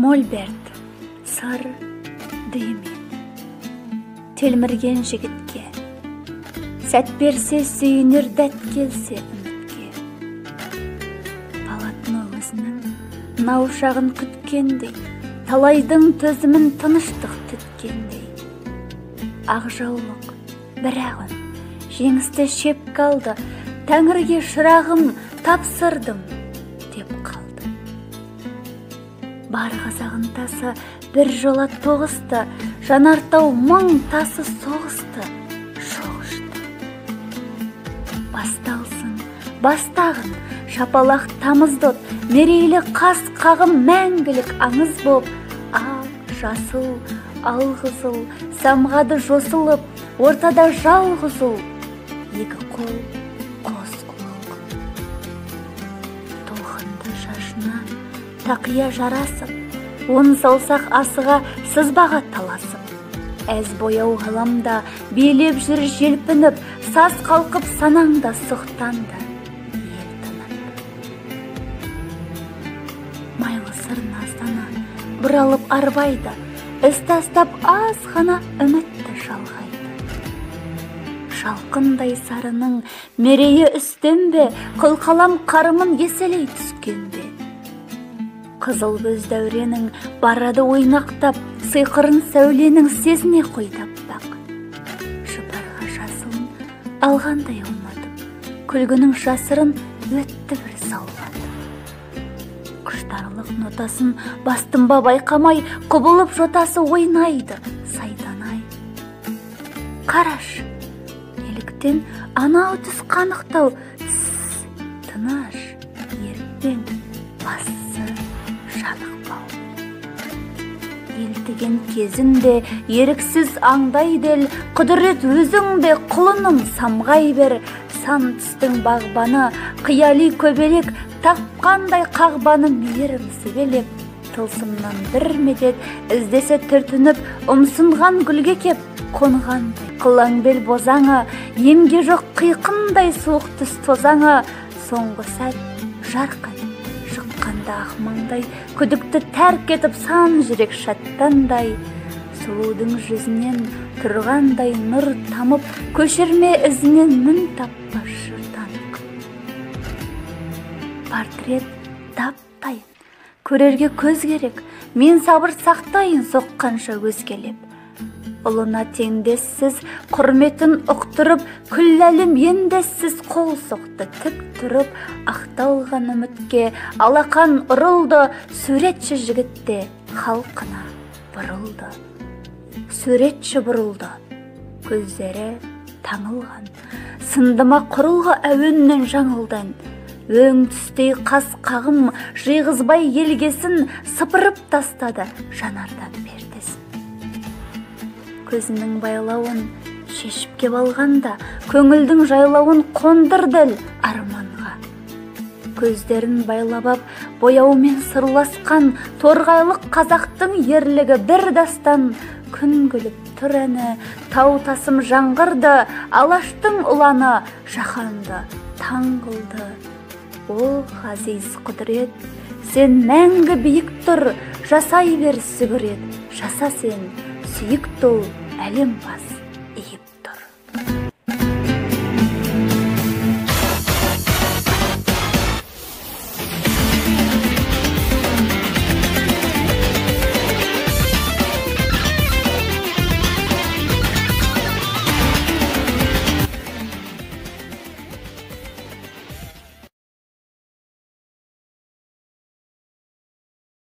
Мольберт, сыр деймен. Телмірген жігітке, сәт берсе сүйінер, дәт келсе үмітке. Палатны өзінің наушағын күткендей, талайдың төзімін тыныштық түткендей. Ақжаулық бірағын жеңісті шеп қалды, Тәңірге шырағым тапсырдым деп қалды. Бар қазағын тасы бір жола тоғысты, жанартау мың тасы соғысты, шоғышты. Басталсын, бастағын, шапалақ тамыздот, мерейлі қас қағым мәңгілік аңыз боп, ақ, жасыл, алғызыл, самғады жосылып, ортада жалғызыл, екі қол, қос құлақ. Толқынды шашына тақия жарасып, он саусақ асыға сызбаға таласып, әз бояу ғаламда билеп жүр желпініп, саз қалқып санаңда сұқтанды ел тынып. Майлы сыр наздана бұралып арбайды, іс тастап аз ғана үмітті жалғайды. Шалқындай сарының мерейі үстем бе, қылқалам қарымын еселей түскен бе? Қызыл көз дәуренің барады ойнақтап, сиқырын сәуленің сезіне қойдап бақ. Жұпарға жасылын алғандай ұмытып, күлгінің жасырын өтті бір саулатып. Құштарлық нотасын бастым ба байқамай, құбылып жотасы ойнайды, сайданай. Қараш, неліктен анау түс қанықтау, тыныш, ерікпен басы жанықпау. Елтіген кезінде еріксіз аңдай дел, құдірет өзің бе құлыным самғай бер. Сан түстің бағбаны, қияли көбелек, тапқандай қағбаны мейірім себелеп. Тылсымнан бір медет іздесе түртініп, ұмсынған гүлге кеп қонғандай. Қылаң бел бозаңы, емге жоқ қиқындай суық түс тозаңы. Соңғы сәт жарқын шыққанда ақмаңдай, күдікті тәрк етіп сан жүрек шаттандай. Сұлудың жүзінен тұрғандай нұр тамып, көшірме ізінен мін таппас жыртанық. Портрет таптайын, көрерге көз керек, мен сабыр сақтайын соққанша өзгелеп. Ұлына теңдессіз құрметін ұқтырып, күллі әлем ендессіз қол соқты тік тұрып. Ақталған үмітке алақан ұрылды, суретші жігітте халқына бұрылды. Суретші бұрылды, көздері таңылған, сындыма құрылғы әуеннен жаңылдан. Өң түстей қас қағым жиғызбай елгесін сыпырып тастады жанардан пердесін. Көзінің байлауын шешіп кеп алғанда, көңілдің жайлауын қондыр дәл арманға. Көздерін байлап бояумен сырласқан, торғайлық қазақтың ерлігі бір дастан. Күн күліп тұр әні, тау тасым жаңғырды, алаштың ұланы жаһанды таң қылды. О, ғазиз құдірет, сен мәңгі биік тұр, жасай бер сүгірет, жаса сен, сүйік тол әлем бас.